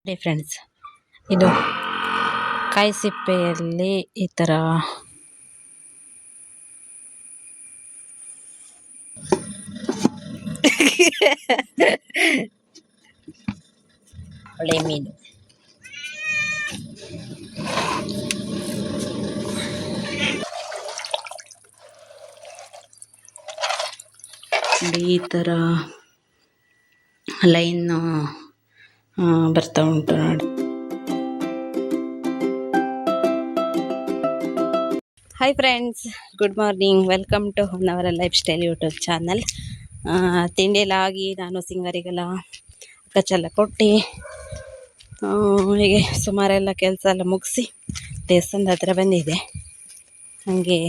ನೋಡಿ ಫ್ರೆಂಡ್ಸ್, ಇದು ಕಾಯಿ ಸಿಪ್ಪೆಯಲ್ಲಿ ಈ ಥರ ಒಳ್ಳೆ ಮೀನು. ಈ ಥರ ಲೈನ್ ಬರ್ತಾ ಉಂಟು ನೋಡಿ. Hi friends, good morning. Welcome to Honnavara lifestyle YouTube channel. ತಿಂಡಿಯೆಲ್ಲ ಆಗಿ ನಾನು ಸಿಂಗರಿಗೆಲ್ಲ ಕಚ್ಚೆಲ್ಲ ಕೊಟ್ಟು ಹೀಗೆ ಸುಮಾರೆಲ್ಲ ಕೆಲಸ ಎಲ್ಲ ಮುಗಿಸಿ ದೇವಸ್ಥಾನದ ಹತ್ರ ಬಂದಿದೆ. ಹಾಗೆ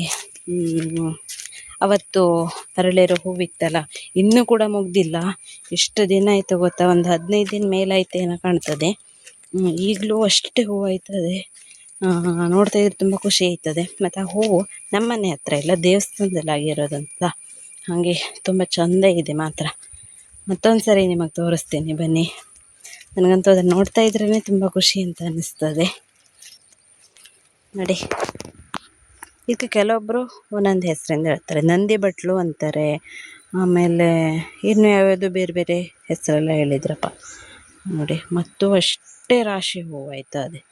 ಅವತ್ತು ಅರಳಿರೋ ಹೂವಿತ್ತಲ್ಲ, ಇನ್ನೂ ಕೂಡ ಮುಗ್ದಿಲ್ಲ. ಎಷ್ಟು ದಿನ ಆಯಿತು ಗೊತ್ತಾ, ಒಂದು 15 ದಿನ ಮೇಲಾಯ್ತು ಏನೋ ಕಾಣ್ತದೆ. ಈಗಲೂ ಅಷ್ಟೇ ಹೂವು ಆಯ್ತದೆ. ನೋಡ್ತಾ ಇದ್ರೆ ತುಂಬ ಖುಷಿ ಆಯ್ತದೆ. ಮತ್ತು ಆ ಹೂವು ನಮ್ಮನೆ ಹತ್ರ ಇಲ್ಲ, ದೇವಸ್ಥಾನದಲ್ಲಿ ಆಗಿರೋದಂತ. ಹಾಗೆ ತುಂಬ ಚೆಂದ ಇದೆ ಮಾತ್ರ. ಮತ್ತೊಂದು ಸರಿ ನಿಮಗೆ ತೋರಿಸ್ತೀನಿ, ಬನ್ನಿ. ನನಗಂತೂ ಅದನ್ನು ನೋಡ್ತಾ ಇದ್ರೇ ತುಂಬ ಖುಷಿ ಅಂತ ಅನ್ನಿಸ್ತದೆ ನೋಡಿ. ಇದಕ್ಕೆ ಕೆಲವೊಬ್ಬರು ಒಂದೊಂದು ಹೆಸರಿಂದ ಹೇಳ್ತಾರೆ. ನಂದಿ ಬಟ್ಲು ಅಂತಾರೆ, ಆಮೇಲೆ ಇನ್ನು ಯಾವ್ಯಾವುದು ಬೇರೆ ಬೇರೆ ಹೆಸರೆಲ್ಲ ಹೇಳಿದ್ರಪ್ಪ ನೋಡಿ. ಮತ್ತು ಅಷ್ಟೇ ರಾಶಿ ಹೂವು ಆಯ್ತದೆ,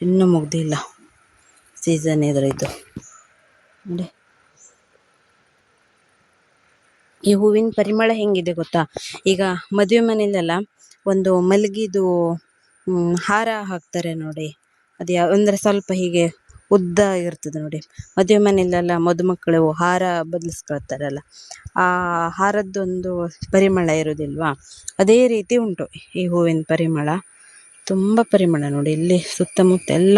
ಇನ್ನೂ ಮುಗ್ದಿಲ್ಲ. ಸೀಸನ್ ಇದ್ರದ್ದು ನೋಡಿ. ಈ ಹೂವಿನ ಪರಿಮಳ ಹೆಂಗಿದೆ ಗೊತ್ತಾ, ಈಗ ಮದುವೆ ಮನೆಯಲ್ಲೆಲ್ಲ ಒಂದು ಮಲಗಿದು ಹಾರ ಹಾಕ್ತಾರೆ ನೋಡಿ. ಅದು ಅಂದರೆ ಸ್ವಲ್ಪ ಹೀಗೆ ಉದ್ದ ಇರ್ತದೆ ನೋಡಿ. ಮದುವೆ ಮನೆಯಲ್ಲೆಲ್ಲ ಮದುಮಕ್ಕಳು ಹಾರ ಬದಲಿಸ್ಕೊಳ್ತಾರಲ್ಲ, ಆ ಹಾರದ್ದೊಂದು ಪರಿಮಳ ಇರೋದಿಲ್ವಾ, ಅದೇ ರೀತಿ ಉಂಟು ಈ ಹೂವಿನ ಪರಿಮಳ. ತುಂಬ ಪರಿಮಳ ನೋಡಿ. ಇಲ್ಲಿ ಸುತ್ತಮುತ್ತ ಎಲ್ಲ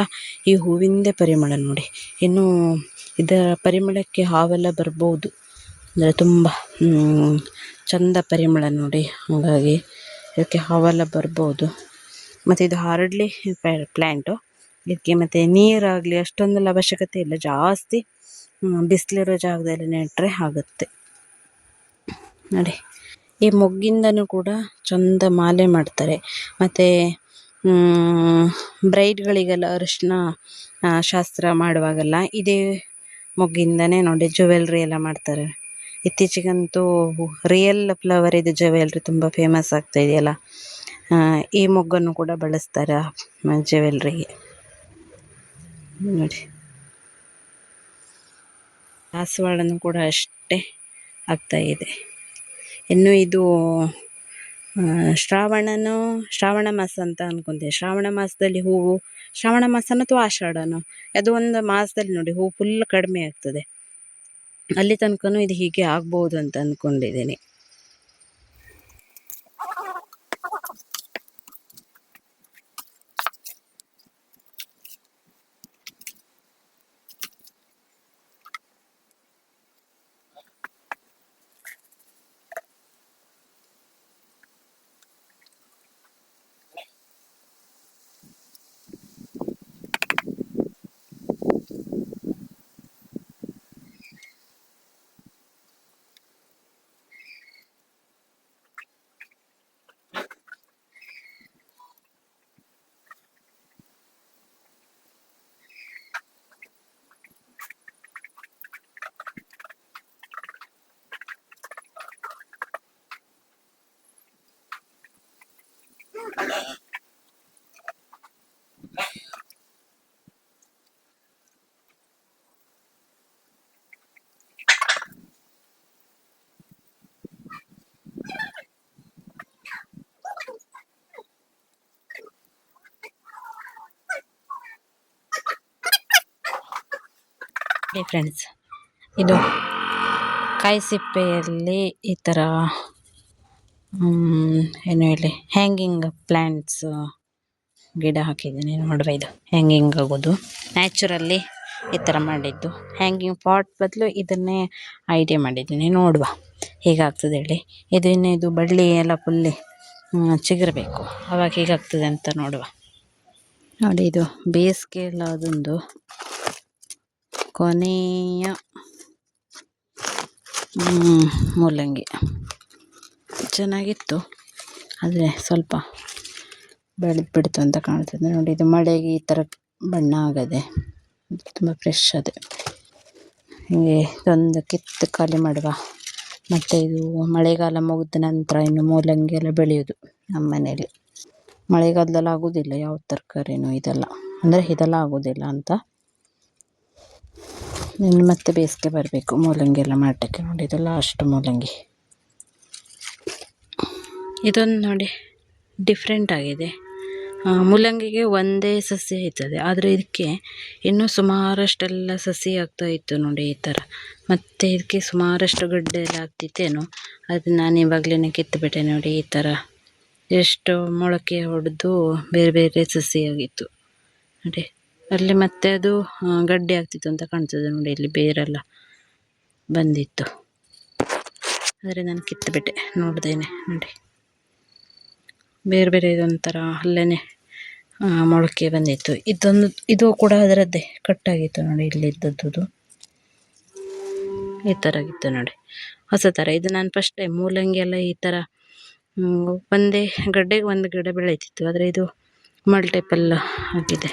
ಈ ಹೂವಿಂದೇ ಪರಿಮಳ ನೋಡಿ. ಇನ್ನು ಇದರ ಪರಿಮಳಕ್ಕೆ ಹಾವೆಲ್ಲ ಬರ್ಬೋದು, ಅಂದರೆ ತುಂಬ ಚಂದ ಪರಿಮಳ ನೋಡಿ. ಹಾಗಾಗಿ ಇದಕ್ಕೆ ಹಾವೆಲ್ಲ ಬರ್ಬೋದು. ಮತ್ತು ಇದು ಹರಡ್ಲಿ ಪ್ಲ್ಯಾಂಟು. ಇದಕ್ಕೆ ಮತ್ತು ನೀರಾಗಲಿ ಅಷ್ಟೊಂದೆಲ್ಲ ಅವಶ್ಯಕತೆ ಇಲ್ಲ, ಜಾಸ್ತಿ ಬಿಸಿಲಿರೋ ಜಾಗದಲ್ಲಿ ನೆಟ್ಟರೆ ಆಗುತ್ತೆ ನೋಡಿ. ಈ ಮೊಗ್ಗಿಂದನೂ ಕೂಡ ಚಂದ ಮಾಲೆ ಮಾಡ್ತಾರೆ. ಮತ್ತು ಬ್ರೈಡ್ಗಳಿಗೆಲ್ಲ ಅರಿಶಿನ ಶಾಸ್ತ್ರ ಮಾಡುವಾಗೆಲ್ಲ ಇದೇ ಮೊಗ್ಗಿಂದನೇ ನೋಡಿ ಜ್ಯುವೆಲ್ರಿ ಎಲ್ಲ ಮಾಡ್ತಾರೆ. ಇತ್ತೀಚೆಗಂತೂ ರಿಯಲ್ ಫ್ಲವರ್ ಇದು ಜ್ಯುವೆಲ್ರಿ ತುಂಬ ಫೇಮಸ್ ಆಗ್ತಾ ಇದೆಯಲ್ಲ. ಈ ಮೊಗ್ಗನ್ನು ಕೂಡ ಬಳಸ್ತಾರೆ ಜ್ಯುವೆಲ್ರಿಗೆ ನೋಡಿ. ದಾಸವಾಳನು ಕೂಡ ಅಷ್ಟೇ ಆಗ್ತಾ ಇದೆ. ಇನ್ನು ಇದು ಶ್ರಾವಣ ಮಾಸ ಅಂತ ಅನ್ಕೊಂತೀನಿ. ಶ್ರಾವಣ ಮಾಸದಲ್ಲಿ ಹೂವು, ಶ್ರಾವಣ ಮಾಸನ ಅಥವಾ ಆಷಾಢನೋ ಅದು ಒಂದು ಮಾಸದಲ್ಲಿ ನೋಡಿ ಹೂವು ಫುಲ್ ಕಡಿಮೆ ಆಗ್ತದೆ. ಅಲ್ಲಿ ತನಕನೂ ಇದು ಹೀಗೆ ಆಗ್ಬೋದು ಅಂತ ಅಂದ್ಕೊಂಡಿದ್ದೀನಿ. ಫ್ರೆಂಡ್ಸ್, ಇದು ಕಾಯಿ ಸಿಪ್ಪೆಯಲ್ಲಿ ಈ ಥರ ಏನು ಹೇಳಿ ಹ್ಯಾಂಗಿಂಗ್ ಪ್ಲ್ಯಾಂಟ್ಸ್ ಗಿಡ ಹಾಕಿದ್ದೀನಿ ನೋಡುವ. ಇದು ಹ್ಯಾಂಗಿಂಗ್ ಆಗೋದು ನ್ಯಾಚುರಲ್ಲಿ ಈ ಥರ ಮಾಡಿದ್ದು. ಹ್ಯಾಂಗಿಂಗ್ ಪಾಟ್ ಬದಲು ಇದನ್ನೇ ಐಡಿಯಾ ಮಾಡಿದ್ದೀನಿ, ನೋಡುವ ಹೇಗಾಗ್ತದೆ ಹೇಳಿ. ಇದು ಇನ್ನು ಇದು ಬಳ್ಳಿ ಎಲ್ಲ ಫುಲ್ಲಿ ಚಿಗುರಬೇಕು, ಆವಾಗ ಹೇಗಾಗ್ತದೆ ಅಂತ ನೋಡುವ ನೋಡಿ. ಇದು ಬೇಸಿಗೆ ಎಲ್ಲ ಅದೊಂದು ಕೊನೆಯ ಮೂಲಂಗಿ ಚೆನ್ನಾಗಿತ್ತು, ಆದರೆ ಸ್ವಲ್ಪ ಬೆಳೆದು ಬಿಡ್ತು ಅಂತ ಕಾಣ್ತದೆ ನೋಡಿ. ಇದು ಮಳೆಗೆ ಈ ಥರ ಬಣ್ಣ ಆಗದೆ, ತುಂಬ ಫ್ರೆಶ್ ಅದೆ. ಹೀಗೆ ಇದೊಂದು ಕಿತ್ತು ಖಾಲಿ ಮಾಡುವ. ಮತ್ತು ಇದು ಮಳೆಗಾಲ ಮುಗಿದ ನಂತರ ಇನ್ನು ಮೂಲಂಗಿ ಎಲ್ಲ ಬೆಳೆಯೋದು ನಮ್ಮ ಮನೆಯಲ್ಲಿ. ಮಳೆಗಾಲದಲ್ಲಿ ಆಗೋದಿಲ್ಲ ಯಾವ ತರಕಾರಿನೂ ಇದೆಲ್ಲ, ಅಂದರೆ ಇದೆಲ್ಲ ಆಗೋದಿಲ್ಲ ಅಂತ. ಇನ್ನು ಮತ್ತೆ ಬೇಸಿಗೆ ಬರಬೇಕು ಮೂಲಂಗಿ ಎಲ್ಲ ಮಾಡಲಿಕ್ಕೆ. ನೋಡಿ ಇದೆಲ್ಲ ಅಷ್ಟು ಮೂಲಂಗಿ. ಇದೊಂದು ನೋಡಿ ಡಿಫ್ರೆಂಟ್ ಆಗಿದೆ. ಮೂಲಂಗಿಗೆ ಒಂದೇ ಸಸಿ ಆಯ್ತದೆ, ಆದರೆ ಇದಕ್ಕೆ ಇನ್ನೂ ಸುಮಾರಷ್ಟೆಲ್ಲ ಸಸಿ ಆಗ್ತಾ ಇತ್ತು ನೋಡಿ ಈ ಥರ. ಮತ್ತು ಇದಕ್ಕೆ ಸುಮಾರಷ್ಟು ಗಡ್ಡೆ ಎಲ್ಲ ಆಗ್ತಿತ್ತೇನೋ, ಅದು ನಾನು ಇವಾಗಲೇ ಕಿತ್ತುಬಿಟ್ಟೆ ನೋಡಿ. ಈ ಥರ ಎಷ್ಟು ಮೊಳಕೆ ಹೊಡೆದು ಬೇರೆ ಬೇರೆ ಸಸಿ ಆಗಿತ್ತು ನೋಡಿ. ಅಲ್ಲಿ ಮತ್ತೆ ಅದು ಗಡ್ಡೆ ಆಗ್ತಿತ್ತು ಅಂತ ಕಾಣ್ತದೆ ನೋಡಿ, ಇಲ್ಲಿ ಬೇರೆಲ್ಲ ಬಂದಿತ್ತು, ಆದರೆ ನಾನು ಕಿತ್ತುಬಿಟ್ಟೆ ನೋಡ್ದೇನೆ ನೋಡಿ. ಬೇರೆ ಬೇರೆ ಇದೊಂಥರ ಅಲ್ಲೇ ಮೊಳಕೆ ಬಂದಿತ್ತು. ಇದು ಕೂಡ ಅದರದ್ದೇ ಕಟ್ಟಾಗಿತ್ತು ನೋಡಿ, ಇಲ್ಲಿದ್ದದ್ದು ಈ ಥರ ಆಗಿತ್ತು ನೋಡಿ, ಹೊಸ ಥರ. ಇದು ನಾನು ಫಸ್ಟ್ ಟೈಮ್ ಮೂಲಂಗಿ ಎಲ್ಲ ಈ ಥರ ಒಂದೇ ಗಡ್ಡೆಗೆ ಒಂದು ಗಿಡ ಬೆಳೀತಿತ್ತು, ಆದರೆ ಇದು ಮಲ್ಟಿಪಲ್ ಆಗಿದೆ.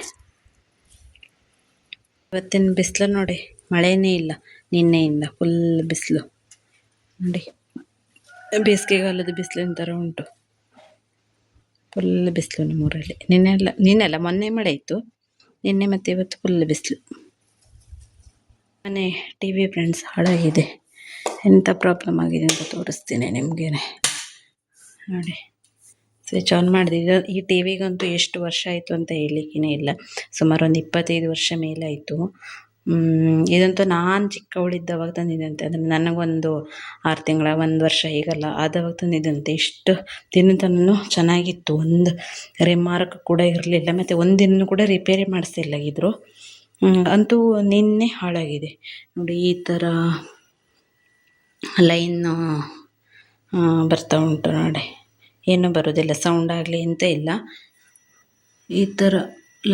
ಇವತ್ತಿನ ಬಿಸಿಲು ನೋಡಿ, ಮಳೆಯೇ ಇಲ್ಲ ನಿನ್ನೆಯಿಂದ, ಫುಲ್ ಬಿಸಿಲು ನೋಡಿ. ಬೇಸಿಗೆಗಾಲದ ಬಿಸಿಲಿನ ಥರ ಉಂಟು, ಫುಲ್ ಬಿಸಿಲು ನಮ್ಮೂರಲ್ಲಿ. ನಿನ್ನೆಲ್ಲ ಮೊನ್ನೆ ಮಳೆ ಇತ್ತು, ನಿನ್ನೆ ಮತ್ತು ಇವತ್ತು ಫುಲ್ ಬಿಸಿಲು. ಮನೆ ಟಿ ವಿ ಫ್ರೆಂಡ್ಸ್ ಹಾಳಾಗಿದೆ. ಎಂಥ ಪ್ರಾಬ್ಲಮ್ ಆಗಿದೆ ಅಂತ ತೋರಿಸ್ತೀನಿ ನಿಮಗೆ ನೋಡಿ. ಸ್ವಿಚ್ ಆನ್ ಮಾಡಿದೆ. ಈ ಟಿ ವಿಗಂತೂ ಎಷ್ಟು ವರ್ಷ ಆಯಿತು ಅಂತ ಹೇಳಲಿಕ್ಕೇ ಇಲ್ಲ, ಸುಮಾರು ಒಂದು 25 ವರ್ಷ ಮೇಲೆ ಆಯಿತು. ಇದಂತೂ ನಾನು ಚಿಕ್ಕವಳಿದ್ದವಾಗ ತಂದಿದ್ದಂತೆ, ಅಂದರೆ ನನಗೊಂದು 6 ತಿಂಗಳ 1 ವರ್ಷ ಹೀಗಲ್ಲ ಆದವಾಗ ತಂದಿದ್ದಂತೆ. ಇಷ್ಟು ದಿನ ತನೂ ಚೆನ್ನಾಗಿತ್ತು, ಒಂದು ರಿಮಾರ್ಕ್ ಕೂಡ ಇರಲಿಲ್ಲ, ಮತ್ತು ಒಂದಿನ ಕೂಡ ರಿಪೇರಿ ಮಾಡಿಸಿಲ್ಲ ಇದ್ರು. ಅಂತೂ ನಿನ್ನೆ ಹಾಳಾಗಿದೆ ನೋಡಿ. ಈ ಥರ ಲೈನು ಬರ್ತಾ ಉಂಟು ನೋಡಿ, ಏನೂ ಬರೋದಿಲ್ಲ, ಸೌಂಡ್ ಆಗಲಿ ಅಂತ ಇಲ್ಲ, ಈ ಥರ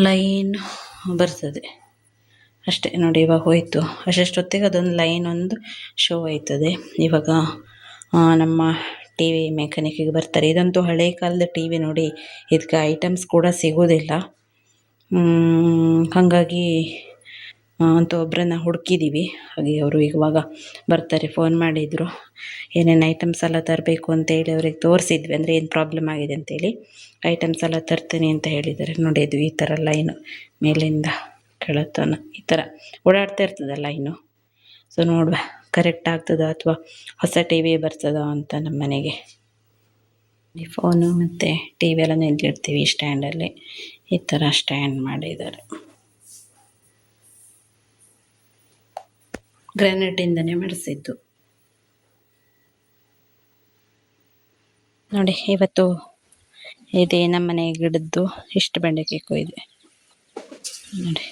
ಲೈನ್ ಬರ್ತದೆ ಅಷ್ಟೇ ನೋಡಿ. ಇವಾಗ ಹೋಯಿತು ಅಷ್ಟೊತ್ತಿಗೆ ಅದೊಂದು ಲೈನ್ ಒಂದು ಶೋ ಆಯ್ತದೆ. ಇವಾಗ ನಮ್ಮ ಟಿ ವಿ ಮೆಕ್ಯಾನಿಕ್ಕಿಗೆ ಬರ್ತಾರೆ. ಇದಂತೂ ಹಳೆ ಕಾಲದ ಟಿ ವಿ ನೋಡಿ, ಇದಕ್ಕೆ ಐಟಮ್ಸ್ ಕೂಡ ಸಿಗೋದಿಲ್ಲ. ಹಾಗಾಗಿ ಅಂತ ಒಬ್ಬರನ್ನ ಹುಡುಕಿದ್ದೀವಿ. ಹಾಗೆ ಅವರು ಇವಾಗ ಬರ್ತಾರೆ, ಫೋನ್ ಮಾಡಿದರು. ಏನೇನು ಐಟಮ್ಸ್ ಎಲ್ಲ ತರಬೇಕು ಅಂತೇಳಿ ಅವ್ರಿಗೆ ತೋರಿಸಿದ್ವಿ, ಅಂದರೆ ಏನು ಪ್ರಾಬ್ಲಮ್ ಆಗಿದೆ ಅಂತೇಳಿ. ಐಟಮ್ಸ್ ಎಲ್ಲ ತರ್ತೀನಿ ಅಂತ ಹೇಳಿದ್ದಾರೆ ನೋಡಿ. ಇದು ಈ ಥರ ಲೈನು ಮೇಲಿಂದ ಕೆಳತನ ಈ ಥರ ಓಡಾಡ್ತಾ ಇರ್ತದೆ ಲೈನು. ಸೊ ನೋಡುವ ಕರೆಕ್ಟ್ ಆಗ್ತದ ಅಥವಾ ಹೊಸ ಟಿ ವಿ ಬರ್ತದ ಅಂತ ನಮ್ಮ ಮನೆಗೆ. ಈ ಫೋನು ಮತ್ತು ಟಿ ವಿ ಎಲ್ಲ ನಿಲ್ಲಿಡ್ತೀವಿ ಸ್ಟ್ಯಾಂಡಲ್ಲಿ, ಈ ಥರ ಸ್ಟ್ಯಾಂಡ್ ಮಾಡಿದ್ದಾರೆ. ಗ್ರಾನೈಟಿಂದನೇ ಮಾಡಿಸಿದ್ದು ನೋಡಿ. ಇವತ್ತು ಇದೆ ನಮ್ಮ ಮನೆ ಗಿಡದ್ದು ಇಷ್ಟು ಬೆಂಡೆಕಾಯಿ ಕೊಯ್ದೆ ನೋಡಿ,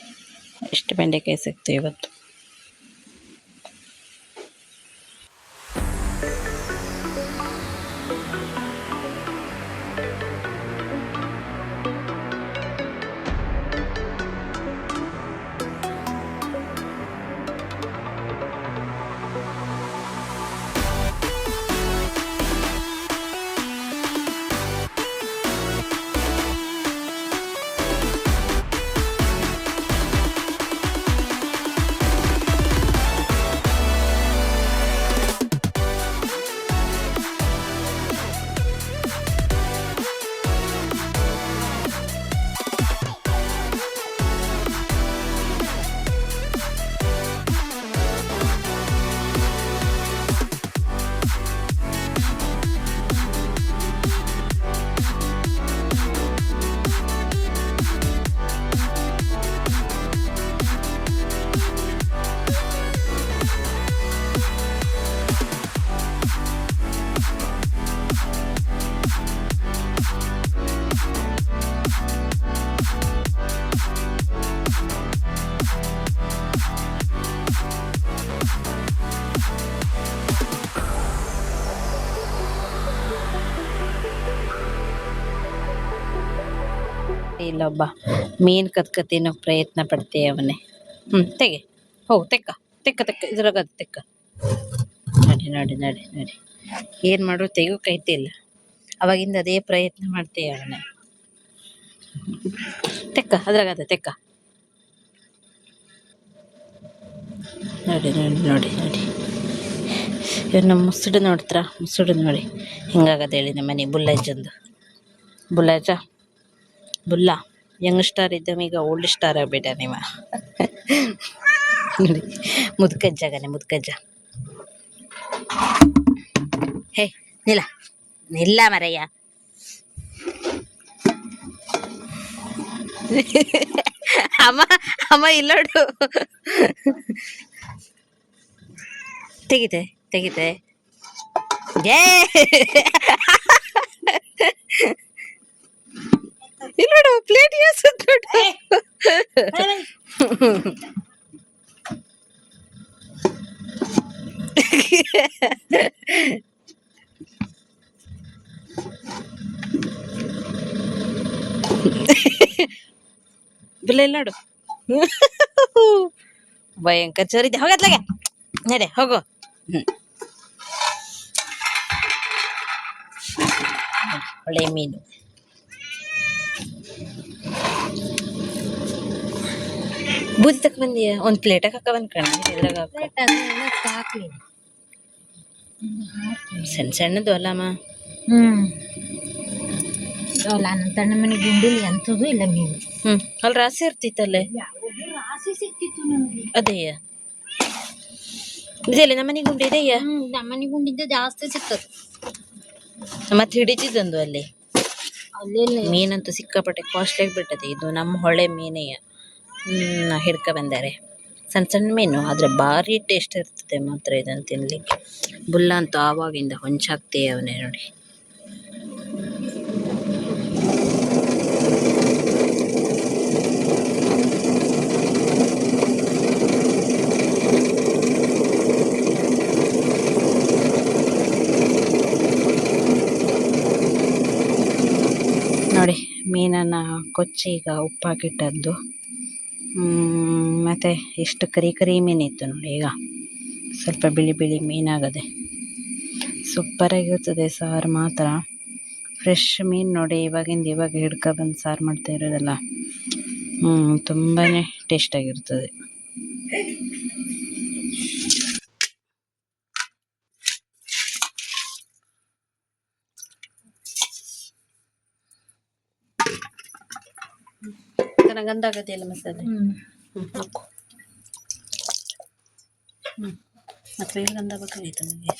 ಇಷ್ಟು ಬೆಂಡೆಕಾಯಿ ಸಿಕ್ತು ಇವತ್ತು. ಇಲ್ಲೊಬ್ಬ ಮೀನು ಕತ್ಕತಿನೋ ಪ್ರಯತ್ನ ಪಡ್ತೇವೆ ಅವನೇ. ತೆಗೆ ಹೋಗು, ತೆಕ್ಕ ತೆಕ್ಕ ತೆಕ್ಕ ಇದ್ರಾಗದು ತೆಕ್ಕ. ನಡಿ ನಡಿ ನಡಿ ನಡಿ, ಏನು ಮಾಡು ತೆಗೋಕೈತಿಲ್ಲ. ಅವಾಗಿಂದ ಅದೇ ಪ್ರಯತ್ನ ಮಾಡ್ತೇವೆ ಅವನೇ. ತೆಕ್ಕ ಅದ್ರಾಗದ ತೆಕ್ಕ. ನೋಡಿ ನೋಡಿ ನೋಡಿ ನೋಡಿ ಇನ್ನು ಮುಸುಡು ನೋಡ್ತಾರ, ಮುಸುಡು ನೋಡಿ ಹಿಂಗಾಗದೆ ಹೇಳಿ ನಮ್ಮ ಮನೆ ಬುಲ್ಲಜ್ಜಂದು. ಬುಲ್ಲಜ್ಜ ಬುಲ್ಲ ಯಂಗ್ ಸ್ಟಾರ್ ಇದ್ದವ ಈಗ ಓಲ್ಡ್ ಸ್ಟಾರ್ ಆಗ್ಬಿಟ್ಟ ನೀವ. ನೋಡಿ ಮುದ್ಕಜ್ಜಾಗನೆ ಮುದ್ಕಜ್ಜ. ಹೇ ನಿಲ್ಲ ನಿಲ್ಲ ಮರಯ್ಯ. ಅಮ್ಮ ಅಮ್ಮ ಇಲ್ಲೋಡು. ತೆಗಿತೆ ತೆಗಿತೆ ಏ ಇಲ್ಲೋಡು ಪ್ಲೇಟ್ ನೋಡು. ಬಿಲ್ಲ ಇಲ್ಲ ನೋಡು. ಭಯಂಕರ ಚೋರಿದ್ದೆ ಹೋಗತ್ಲಾಗೆ ನಡೆ ಹೋಗು. ಒಳ್ಳೆ ಮೀನು. ಬೂದಿ ತಕ ಬಂದಿಯ ಒಂದು ಪ್ಲೇಟಾಗ ಹಾಕ ಬಂದ್ ಕಣ ಇದ್ರಾಗ ಹಾಕ್ಲಿ. ಸಣ್ಣ ಸಣ್ಣದು ಅಲ್ಲಮ್ಮ. ಅಲ್ಲ ನನ್ನ ತಣ್ಣ ಮನೆ ಗುಂಡಿಲಿ ಎಂಥದ್ದು ಇಲ್ಲ ಮೀನು. ಅಲ್ಲಿ ರಾಸಿ ಇರ್ತಿತ್ತಲ್ಲೇ. ರಾಸಿ ಸಿಕ್ತಿತ್ತು ನನಗೆ. ಅದೇಯ ಇದೆಲ್ಲ ನಮ್ಮನೆ ಗುಂಡಿ ಇದೆಯ. ನಮ್ಮನೆ ಗುಂಡಿದ್ದ ಜಾಸ್ತಿ ಸಿಕ್ಕದು. ಮತ್ತೆ ಹಿಡಿತಿದ್ದಂದು ಅಲ್ಲಿ ಅಲ್ಲೆಲ್ಲ ಮೀನಂತೂ ಸಿಕ್ಕಾಪಟ್ಟೆ ಕಾಸ್ಟ್ಲಿ ಆಗಿಬಿಟ್ಟದೆ. ಇದು ನಮ್ಮ ಹೊಳೆ ಮೀನೆಯ ಹಿಡ್ಕ ಬಂದಾರೆ. ಸಣ್ಣ ಸಣ್ಣ ಮೀನು ಆದರೆ ಭಾರಿ ಟೇಸ್ಟ್ ಇರ್ತದೆ ಮಾತ್ರ ಇದನ್ನು ತಿನ್ಲಿಕ್ಕೆ. ಬುಲ್ಲ ಅಂತೂ ಆವಾಗಿಂದ ಹೊಂಚಾಗ್ತೇ ಅವನೇ ನೋಡಿ. ನೋಡಿ ಮೀನನ್ನು ಕೊಚ್ಚಿ ಈಗ ಉಪ್ಪಾಕಿಟ್ಟದ್ದು. ಮತ್ತು ಎಷ್ಟು ಕರಿ ಕರಿ ಮೀನಿತ್ತು ನೋಡಿ. ಈಗ ಸ್ವಲ್ಪ ಬಿಳಿ ಬಿಳಿ ಮೀನಾಗದೆ ಸೂಪರಾಗಿರ್ತದೆ ಸಾರು ಮಾತ್ರ. ಫ್ರೆಶ್ ಮೀನು ನೋಡಿ ಇವಾಗಿಂದ ಇವಾಗ ಹಿಡ್ಕೊಬಂದು ಸಾರು ಮಾಡ್ತಾ ಇರೋದಲ್ಲ. ತುಂಬಾ ಟೇಸ್ಟಾಗಿರ್ತದೆ. ಗಂಧ ಆಗದೆಯಲ್ಲ ಮಸಾಲೆ. ಹಾಕು. ಮತ್ತೆ ಗಂಧ ಬೇಕಾಗಿತ್ತು ನನಗೆ.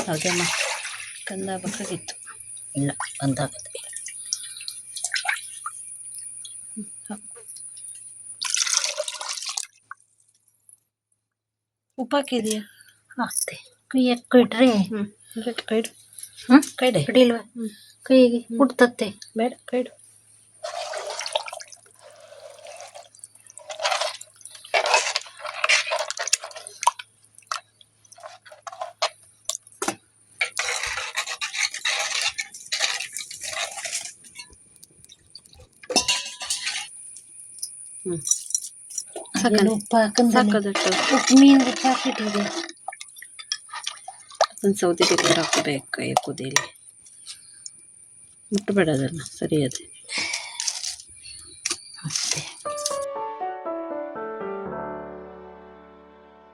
ಹೌದಮ್ಮ ಗಂಧ ಬೇಕಾಗಿತ್ತು. ಇಲ್ಲ ಗಂಧ ಆಗತ್ತೆ. ಉಪ್ಪು ಹಾಕಿದೆಯಾ? ಹಾಕ್ತೆ. ಕೈಯಕ್ಕೆ ಇಟ್ರೆ ಕೈಡು ಕೈಡೆ ಇಡಿಲ್ವ ಕೈಗೆ ಹುಡ್ತತ್ತೆ. ಬೇಡ ಕೈಡು. ಉಪ್ಪು ಹಾಕದಟ್ಟು ಉಪ್ಪು ಮೀನು ಉಪ್ಪು ಹಾಕಿಟ್ಟಿದೆ. ಒಂದು ಸೌದೆ ಬೇಕಾದ್ರೆ ಹಾಕಬೇಕು ಕೈ ಕುದಿಲಿ. ಮುಟ್ಟಬೇಡ ಅದನ್ನು ಸರಿ ಅದೇ.